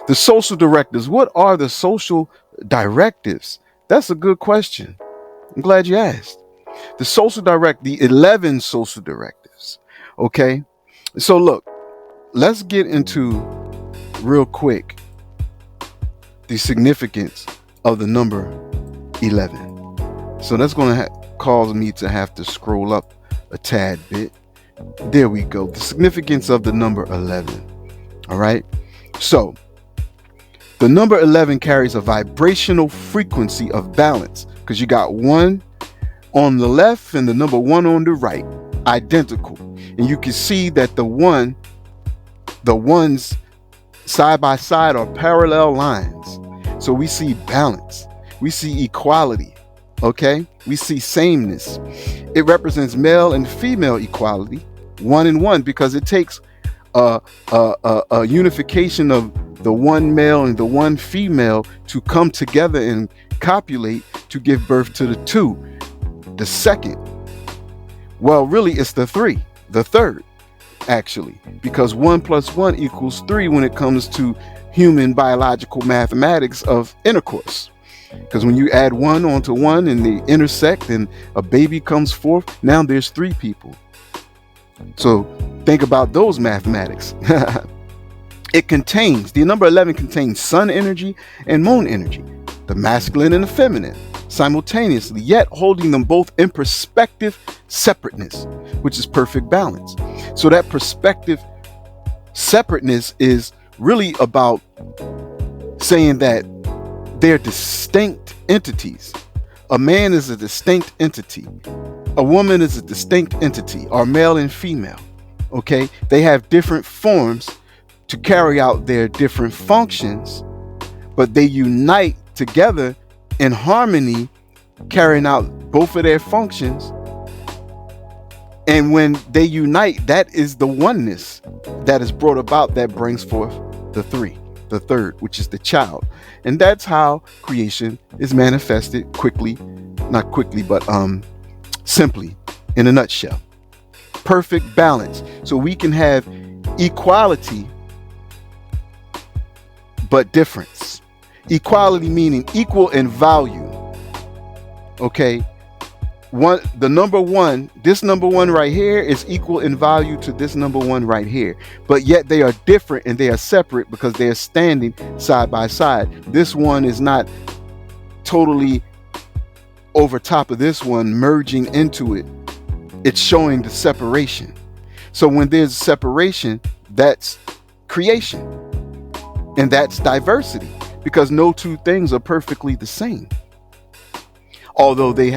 The social directives. What are the social directives? That's a good question. I'm glad you asked. The 11 social directives. Okay. So look, let's get into real quick the significance of the number 11. So that's going to cause me to have to scroll up a tad bit. There we go. The significance of the number 11. All right. So the number 11 carries a vibrational frequency of balance because you got one on the left and the number one on the right, identical. And you can see that the ones side by side are parallel lines. So we see balance, we see equality, okay? We see sameness. It represents male and female equality, one and one, because it takes a unification of the one male and the one female to come together and copulate to give birth to the two. The second, well, really it's the third, actually, because 1 + 1 = 3 when it comes to human biological mathematics of intercourse. Because when you add one onto one and they intersect and a baby comes forth, now there's 3 people. So think about those mathematics. The number 11 contains sun energy and moon energy, the masculine and the feminine, simultaneously, yet holding them both in perspective separateness, which is perfect balance. So that perspective separateness is really about saying that they're distinct entities. A man is a distinct entity. A woman is a distinct entity, or male and female. Okay? They have different forms to carry out their different functions, but they unite together in harmony, carrying out both of their functions. And when they unite, that is the oneness that is brought about that brings forth the third, which is the child. And that's how creation is manifested not quickly, but simply, in a nutshell. Perfect balance. So we can have equality, but difference. Equality meaning equal in value. Okay. This number one right here is equal in value to this number one right here, but yet they are different and they are separate because they are standing side by side. This one is not totally over top of this one merging into it. It's showing the separation. So when there's separation, that's creation, and that's diversity, because no two things are perfectly the same, although they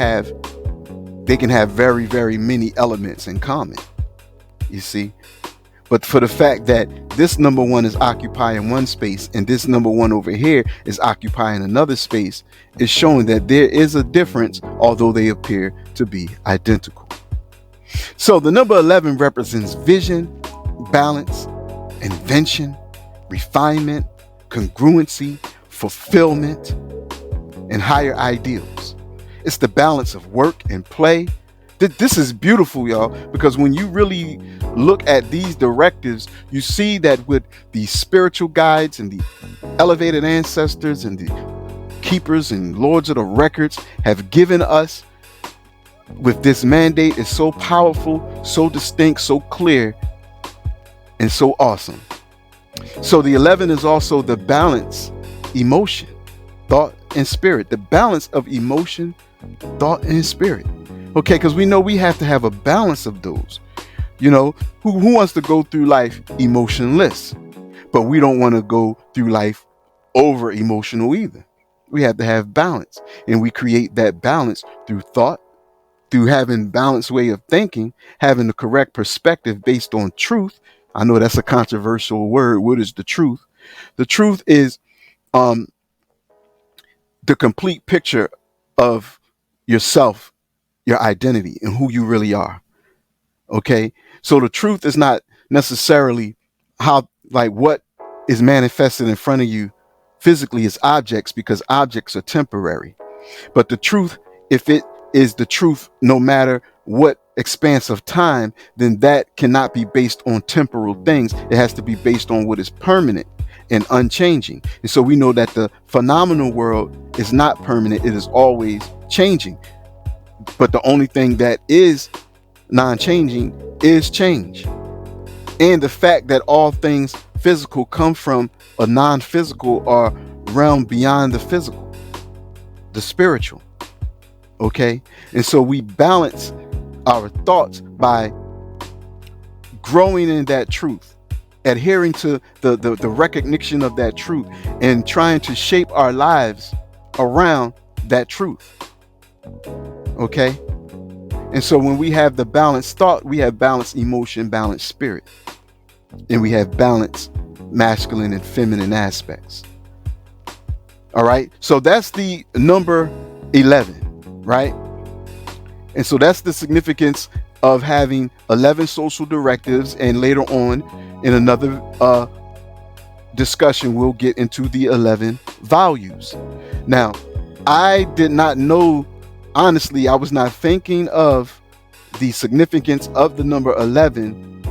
can have very, very many elements in common, you see. But for the fact that this number one is occupying one space and this number one over here is occupying another space, is showing that there is a difference, although they appear to be identical. So the number 11 represents vision, balance, invention, refinement, congruency, fulfillment, and higher ideals. It's the balance of work and play. This is beautiful, y'all, because when you really look at these directives, you see that with the spiritual guides and the elevated ancestors and the keepers and lords of the records have given us with this mandate is so powerful, so distinct, so clear, and so awesome. So the 11 is also the balance, emotion, thought, and spirit. The balance of emotion, thought, and spirit. Okay, because we know we have to have a balance of those. You know, who wants to go through life emotionless? But we don't want to go through life over emotional either. We have to have balance, and we create that balance through thought, through having balanced way of thinking, having the correct perspective based on truth. I know that's a controversial word. What is the truth? The truth is the complete picture of yourself, your identity, and who you really are. Okay, so the truth is not necessarily what is manifested in front of you physically as objects, because objects are temporary. But the truth, if it is the truth no matter what expanse of time, then that cannot be based on temporal things. It has to be based on what is permanent and unchanging. And so we know that the phenomenal world is not permanent, it is always changing. But the only thing that is non-changing is change. And the fact that all things physical come from a non-physical or realm beyond the physical, the spiritual. Okay? And so we balance our thoughts by growing in that truth, adhering to the recognition of that truth, and trying to shape our lives around that truth. Okay? And so when we have the balanced thought, we have balanced emotion, balanced spirit, and we have balanced masculine and feminine aspects. All right? So that's the number 11, right? And so that's the significance of having 11 social directives. And later on in another discussion, we'll get into the 11 values. Now, I did not know, honestly, I was not thinking of the significance of the number 11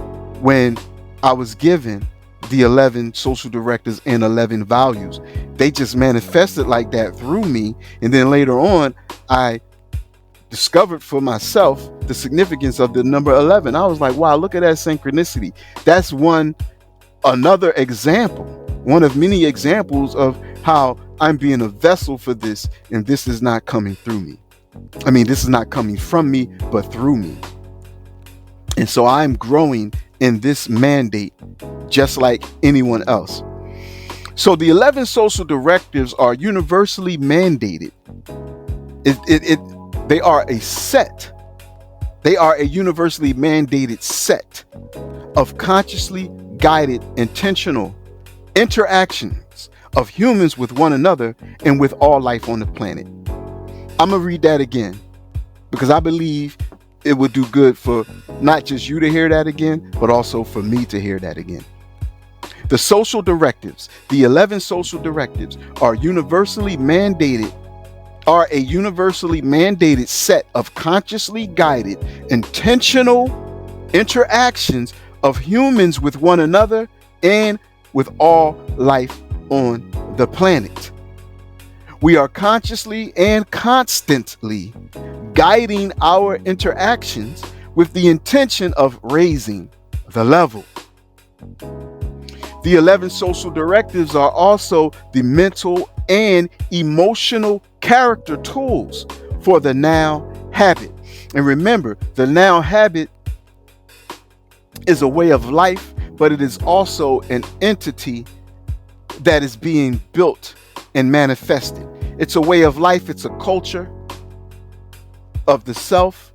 when I was given the 11 social directives and 11 values. They just manifested like that through me. And then later on, I discovered for myself the significance of the number 11. I was like, wow, look at that synchronicity. That's another example, one of many examples of how I'm being a vessel for this, and this is not coming through me. I mean, this is not coming from me, but through me. And so I'm growing in this mandate just like anyone else. So the 11 social directives are universally mandated. They are a set. They are a universally mandated set of consciously guided, intentional interactions of humans with one another and with all life on the planet. I'm going to read that again because I believe it would do good for not just you to hear that again, but also for me to hear that again. The social directives, the 11 social directives are a universally mandated set of consciously guided, intentional interactions of humans with one another and with all life on the planet. We are consciously and constantly guiding our interactions with the intention of raising the level. The 11 social directives are also the mental and emotional character tools for the now habit. And remember, the now habit is a way of life, but it is also an entity that is being built and manifested. It's a way of life. It's a culture of the self.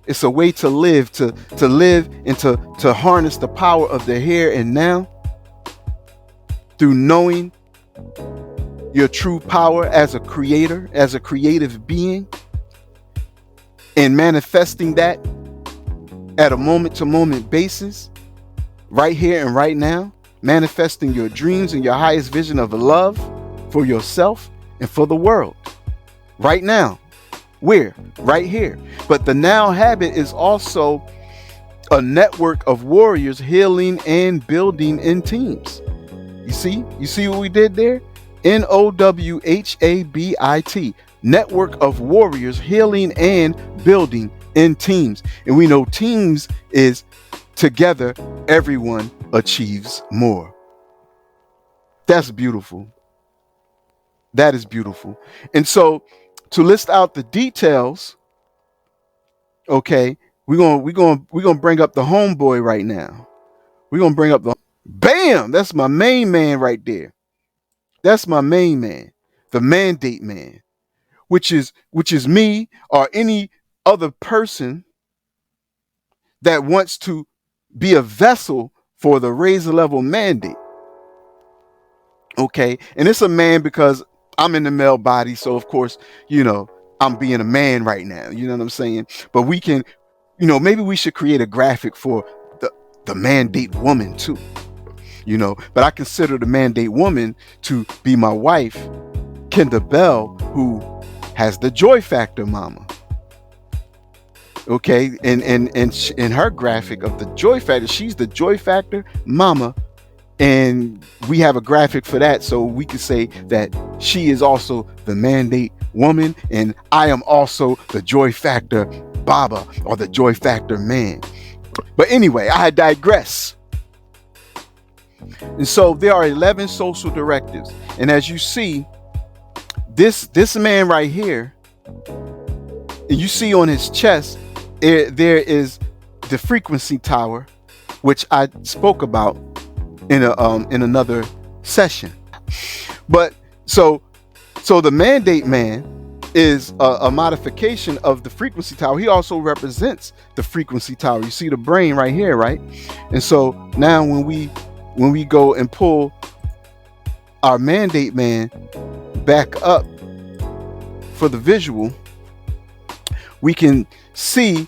It's a way to live, to live and to harness the power of the here and now through knowing your true power as a creator, as a creative being, and manifesting that at a moment-to-moment basis, right here and right now, manifesting your dreams and your highest vision of love for yourself and for the world. Right now. Where? Right here. But the now habit is also a network of warriors healing and building in teams. You see what we did there? NOWHABIT. Network of warriors healing and building in teams. And we know teams is together, everyone achieves more. That's beautiful. That is beautiful. And so to list out the details, okay, we're gonna bring up the homeboy right now. We're gonna bring up bam, that's my main man right there. That's my main man, the mandate man, which is me or any other person that wants to be a vessel for the razor level mandate. Okay, and it's a man because I'm in the male body, so of course, I'm being a man right now. You know what I'm saying? But we can, maybe we should create a graphic for the mandate woman too. But I consider the mandate woman to be my wife, Kenda Bell, who has the joy factor mama. Okay, and in her graphic of the joy factor, she's the joy factor mama And we have a graphic for that, so we could say that she is also the mandate woman, and I am also the joy factor Baba, or the joy factor man. But anyway, I digress. And so there are 11 social directives. And as you see, this man right here, and you see on his chest, there is the frequency tower, which I spoke about in another session. But so the mandate man is a modification of the frequency tower. He also represents the frequency tower. You see the brain right here, right? And so now when we go and pull our mandate man back up for the visual, we can see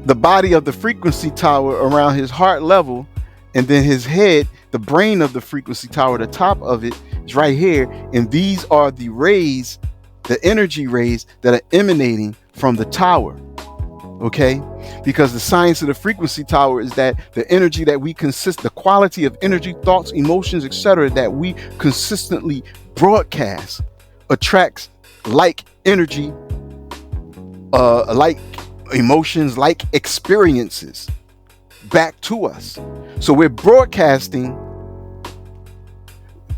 the body of the frequency tower around his heart level, and then his head, the brain of the frequency tower, the top of it is right here. And these are the rays, the energy rays that are emanating from the tower. Okay, because the science of the frequency tower is that the energy that we the quality of energy, thoughts, emotions, etc., that we consistently broadcast attracts like energy, like emotions, like experiences back to us. So we're broadcasting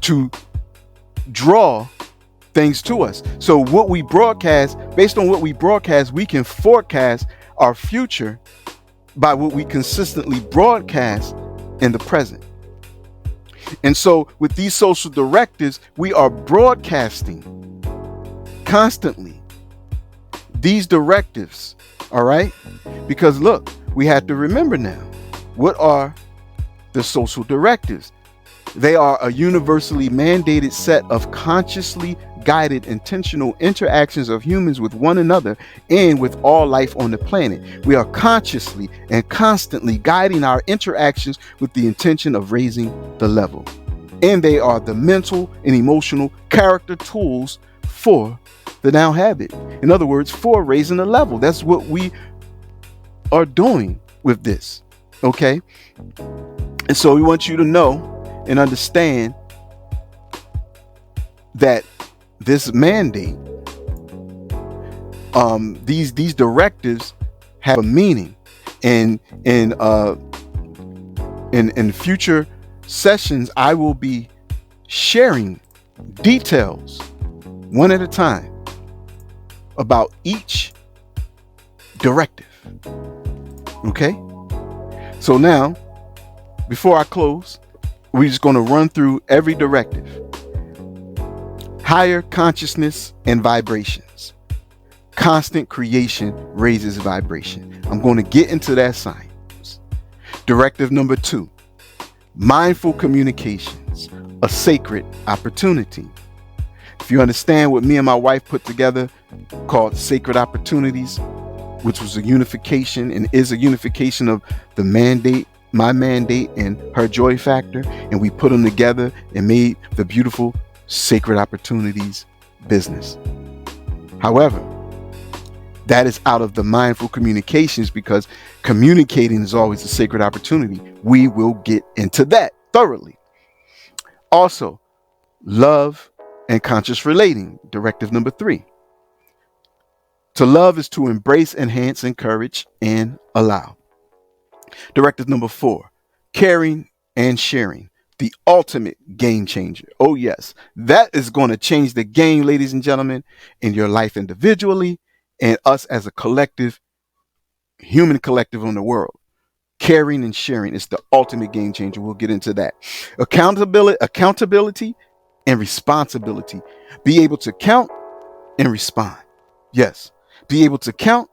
to draw things to us. So what we broadcast, based on what we broadcast, we can forecast our future by what we consistently broadcast in the present. And so with these social directives, we are broadcasting constantly these directives. All right, because look, we have to remember now, what are the social directives? They are a universally mandated set of consciously guided intentional interactions of humans with one another and with all life on the planet. We are consciously and constantly guiding our interactions with the intention of raising the level. And they are the mental and emotional character tools for the now habit. In other words, for raising the level. That's what we are doing with this. Okay? And so we want you to know and understand that this mandate, these directives have a meaning, and in future sessions I will be sharing details one at a time about each directive. Okay, so now before I close, we're just going to run through every directive. Higher consciousness and vibrations. Constant creation raises vibration. I'm going to get into that science. Directive number 2, mindful communications, a sacred opportunity. If you understand what me and my wife put together called Sacred Opportunities, which was a unification and is a unification of the mandate, my mandate, and her joy factor, and we put them together and made the beautiful Sacred Opportunities business. However, that is out of the mindful communications, because communicating is always a sacred opportunity. We will get into that thoroughly. Also, love and conscious relating, directive number 3. To love is to embrace, enhance, encourage, and allow. Directive number 4, caring and sharing, the ultimate game changer. Oh yes, that is going to change the game, ladies and gentlemen, in your life individually and us as a collective, human collective on the world. Caring and sharing is the ultimate game changer. We'll get into that. Accountability and responsibility. Be able to count and respond. Yes, be able to count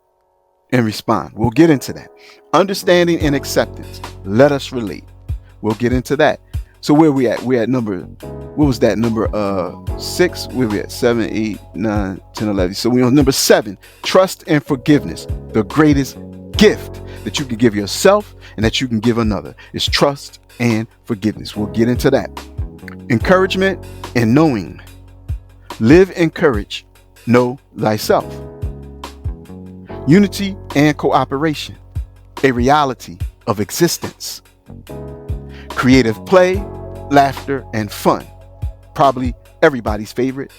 and respond. We'll get into that. Understanding and acceptance. Let us relate. We'll get into that. So where we at? We're at number, what was that? Number 6. Where we at? 7, 8, 9, 10, 11. So we're on number 7. Trust and forgiveness. The greatest gift that you can give yourself and that you can give another is trust and forgiveness. We'll get into that. Encouragement and knowing. Live in courage. Know thyself. Unity and cooperation. A reality of existence. creative play, laughter, and fun. Probably everybody's favorite.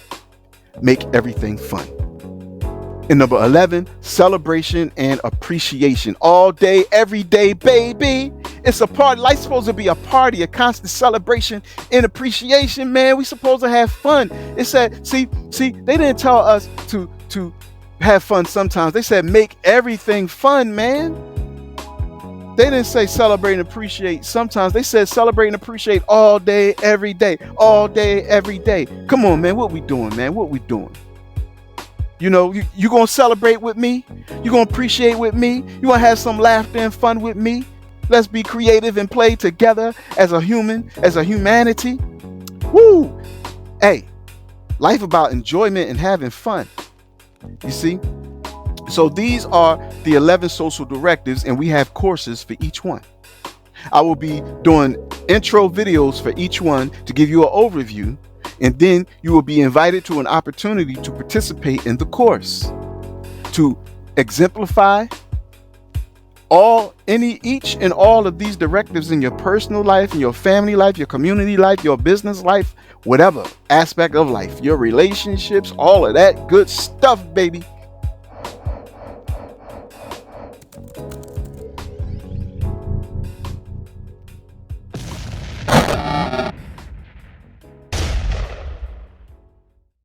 Make everything fun. And number 11, celebration and appreciation. All day, every day, baby. It's a party. Life's supposed to be a party, a constant celebration and appreciation, man. We supposed to have fun. It said, see, they didn't tell us to have fun sometimes. They said make everything fun, man. They didn't say celebrate and appreciate sometimes. They said celebrate and appreciate all day, every day. All day, every day. Come on, man. What we doing, man? What we doing? You know, you going to celebrate with me? You going to appreciate with me? You want to have some laughter and fun with me? Let's be creative and play together as a humanity. Woo! Hey, life about enjoyment and having fun. You see? So these are the 11 social directives, and we have courses for each one. I will be doing intro videos for each one to give you an overview, and then you will be invited to an opportunity to participate in the course, to exemplify each and all of these directives in your personal life, in your family life, your community life, your business life, whatever aspect of life, your relationships, all of that good stuff, baby.